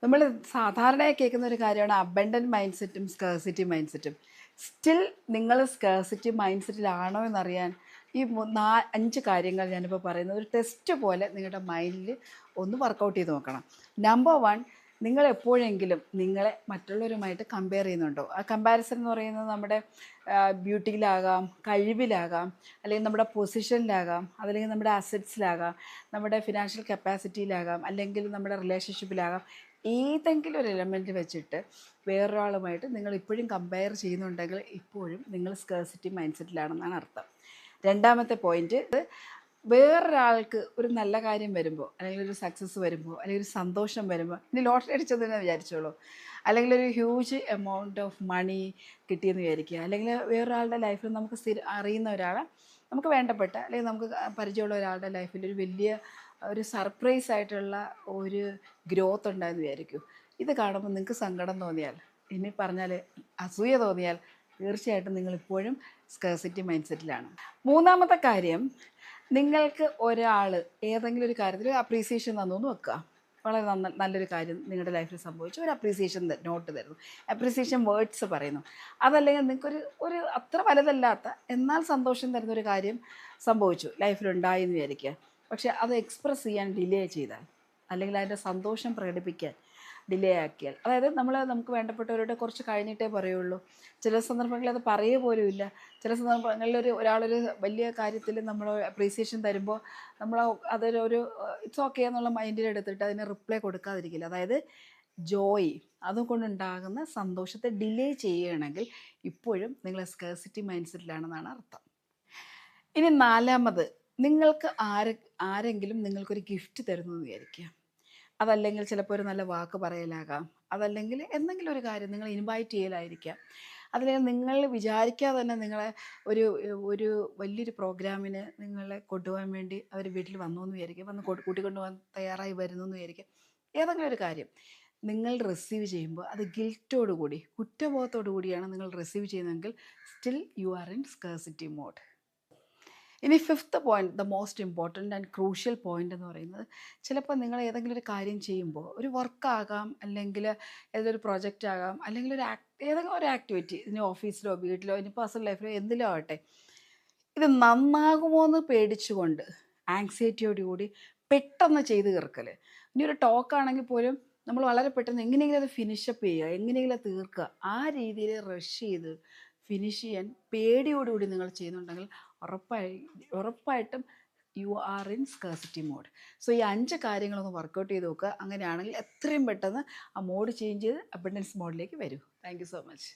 നമ്മൾ സാധാരണയായി കേൾക്കുന്ന ഒരു കാര്യമാണ് അബണ്ടൻറ്റ് മൈൻഡ് സെറ്റും സ്കേഴ്സിറ്റി മൈൻഡ് സെറ്റും. സ്റ്റിൽ നിങ്ങൾ സ്കേഴ്സിറ്റി മൈൻഡ് സെറ്റിലാണോ എന്നറിയാൻ ഈ 5 കാര്യങ്ങൾ ഞാനിപ്പോൾ പറയുന്നത് ഒരു ടെസ്റ്റ് പോലെ നിങ്ങളുടെ മൈൻഡിൽ ഒന്ന് വർക്കൗട്ട് ചെയ്ത് നോക്കണം. നമ്പർ 1, നിങ്ങൾ എപ്പോഴെങ്കിലും നിങ്ങളെ മറ്റുള്ളവരുമായിട്ട് കമ്പയർ ചെയ്യുന്നുണ്ടോ? ആ കമ്പാരിസൺ എന്ന് പറയുന്നത് നമ്മുടെ ബ്യൂട്ടിയിലാകാം, കഴിവിലാകാം, അല്ലെങ്കിൽ നമ്മുടെ പൊസിഷനിലാകാം, അതല്ലെങ്കിൽ നമ്മുടെ അസറ്റ്സിലാകാം, നമ്മുടെ ഫിനാൻഷ്യൽ കപ്പാസിറ്റിയിലാകാം, അല്ലെങ്കിൽ നമ്മുടെ റിലേഷൻഷിപ്പിലാകാം. ഏതെങ്കിലും ഒരു എലമെൻറ്റ് വെച്ചിട്ട് വേറൊരാളുമായിട്ട് നിങ്ങൾ ഇപ്പോഴും കമ്പയർ ചെയ്യുന്നുണ്ടെങ്കിൽ ഇപ്പോഴും നിങ്ങൾ സ്കേഴ്സിറ്റി മൈൻഡ് സെറ്റിലാണെന്നാണ് അർത്ഥം. രണ്ടാമത്തെ പോയിൻറ്റ്, വേറൊരാൾക്ക് ഒരു നല്ല കാര്യം വരുമ്പോൾ, അല്ലെങ്കിൽ ഒരു സക്സസ് വരുമ്പോൾ, അല്ലെങ്കിൽ ഒരു സന്തോഷം വരുമ്പോൾ, ഇനി ലോട്ടറി അടിച്ചതെന്ന് വിചാരിച്ചോളൂ, അല്ലെങ്കിൽ ഒരു ഹ്യൂജ് എമൗണ്ട് ഓഫ് മണി കിട്ടിയെന്ന് വിചാരിക്കുക, അല്ലെങ്കിൽ വേറൊരാളുടെ ലൈഫിൽ നമുക്ക് അറിയുന്ന ഒരാളെ, നമുക്ക് വേണ്ടപ്പെട്ട അല്ലെങ്കിൽ നമുക്ക് പരിചയമുള്ള ഒരാളുടെ ലൈഫിൽ ഒരു വലിയ ഒരു സർപ്രൈസ് ആയിട്ടുള്ള ഒരു ഗ്രോത്ത് ഉണ്ടായെന്ന് വിചാരിക്കൂ. ഇത് കാണുമ്പോൾ നിങ്ങൾക്ക് സങ്കടം തോന്നിയാൽ, ഇനി പറഞ്ഞാൽ അസൂയ തോന്നിയാൽ, തീർച്ചയായിട്ടും നിങ്ങളിപ്പോഴും സ്കേഴ്സിറ്റി മൈൻഡ് സെറ്റിലാണ്. മൂന്നാമത്തെ കാര്യം, നിങ്ങൾക്ക് ഒരാൾ ഏതെങ്കിലും ഒരു കാര്യത്തിൽ ഒരു അപ്രീസിയേഷൻ തന്നു എന്ന് വെക്കുക. വളരെ നല്ലൊരു കാര്യം നിങ്ങളുടെ ലൈഫിൽ സംഭവിച്ചു, ഒരു അപ്രീസിയേഷൻ നോട്ട് തരുന്നു, അപ്രീസിയേഷൻ വേർഡ്സ് പറയുന്നു. അതല്ലെങ്കിൽ നിങ്ങൾക്കൊരു ഒരു അത്ര വലുതല്ലാത്ത എന്നാൽ സന്തോഷം തരുന്നൊരു കാര്യം സംഭവിച്ചു, ലൈഫിലുണ്ടായി എന്ന് വിചാരിക്കുക. പക്ഷെ അത് എക്സ്പ്രസ് ചെയ്യാൻ ഡിലേ ചെയ്താൽ, അല്ലെങ്കിൽ അതിൻ്റെ സന്തോഷം പ്രകടിപ്പിക്കാൻ ഡിലേ ആക്കിയാൽ, അതായത് നമുക്ക് വേണ്ടപ്പെട്ടവരോട് കുറച്ച് കഴിഞ്ഞിട്ടേ പറയുള്ളൂ. ചില സന്ദർഭങ്ങളിൽ അത് പറയുക പോലും ഇല്ല. ചില സന്ദർഭങ്ങളിൽ ഒരാളൊരു വലിയ കാര്യത്തിൽ നമ്മൾ അപ്രീസിയേഷൻ തരുമ്പോൾ നമ്മൾ അതൊരു ഇറ്റ്സ് ഓക്കെ എന്നുള്ള മൈൻഡിലെടുത്തിട്ട് അതിന് റിപ്ലൈ കൊടുക്കാതിരിക്കില്ല. അതായത് ജോയ്, അതുകൊണ്ടുണ്ടാകുന്ന സന്തോഷത്തെ ഡിലേ ചെയ്യുകയാണെങ്കിൽ ഇപ്പോഴും നിങ്ങൾ സ്കേഴ്സിറ്റി മൈൻഡ് സെറ്റിലാണെന്നാണ് അർത്ഥം. ഇനി നാലാമത്, നിങ്ങൾക്ക് ആരെങ്കിലും നിങ്ങൾക്കൊരു ഗിഫ്റ്റ് തരുന്നു എന്ന് വിചാരിക്കുക. അതല്ലെങ്കിൽ ചിലപ്പോൾ ഒരു നല്ല വാക്ക് പറയലാകാം, അതല്ലെങ്കിൽ എന്തെങ്കിലും ഒരു കാര്യം നിങ്ങൾ ഇൻവൈറ്റ് ചെയ്യലായിരിക്കാം, അതല്ലെങ്കിൽ നിങ്ങൾ വിചാരിക്കാതെ തന്നെ നിങ്ങളെ ഒരു ഒരു വലിയൊരു പ്രോഗ്രാമിന് നിങ്ങളെ കൊണ്ടുപോകാൻ വേണ്ടി അവർ വീട്ടിൽ വന്നു എന്ന് വിചാരിക്കുക, വന്ന് കൂട്ടിക്കൊണ്ടുപോകാൻ തയ്യാറായി വരുന്നു എന്ന് വിചാരിക്കുക. ഏതെങ്കിലും ഒരു കാര്യം നിങ്ങൾ റിസീവ് ചെയ്യുമ്പോൾ അത് ഗിൽറ്റോടു കൂടി, കുറ്റബോധത്തോടു കൂടിയാണ് നിങ്ങൾ റിസീവ് ചെയ്യുന്നതെങ്കിൽ still you are in scarcity mode. ഇനി fifth point, the most important and crucial point എന്ന് പറയുന്നത്, ചിലപ്പോൾ നിങ്ങൾ ഏതെങ്കിലും ഒരു കാര്യം ചെയ്യുമ്പോൾ, ഒരു വർക്കാകാം, അല്ലെങ്കിൽ ഏതൊരു പ്രൊജക്റ്റ് ആകാം, അല്ലെങ്കിൽ ഏതെങ്കിലും ഒരു ആക്ടിവിറ്റി, ഇനി ഓഫീസിലോ വീട്ടിലോ ഇനി പേഴ്സണൽ ലൈഫിലോ എന്തിലോ ആവട്ടെ, ഇത് നന്നാകുമോ എന്ന് പേടിച്ചുകൊണ്ട് ആങ്സൈറ്റിയോടുകൂടി പെട്ടെന്ന് ചെയ്ത് തീർക്കൽ. ഇനി ഒരു ടോക്കാണെങ്കിൽ പോലും നമ്മൾ വളരെ പെട്ടെന്ന് എങ്ങനെയെങ്കിലും അത് ഫിനിഷപ്പ് ചെയ്യുക, എങ്ങനെയെങ്കിലും അത് തീർക്കുക, ആ രീതിയിൽ റഷ് ചെയ്ത് ഫിനിഷ് ചെയ്യാൻ പേടിയോടുകൂടി നിങ്ങൾ ചെയ്യുന്നുണ്ടെങ്കിൽ ഉറപ്പായിട്ടും you are in scarcity mode. So ഈ 5 കാര്യങ്ങളൊന്ന് വർക്കൗട്ട് ചെയ്ത് നോക്കുക. അങ്ങനെയാണെങ്കിൽ എത്രയും പെട്ടെന്ന് ആ മോഡ് ചേഞ്ച് ചെയ്ത് അബണ്ടൻസ് മോഡിലേക്ക് വരൂ. Thank you so much.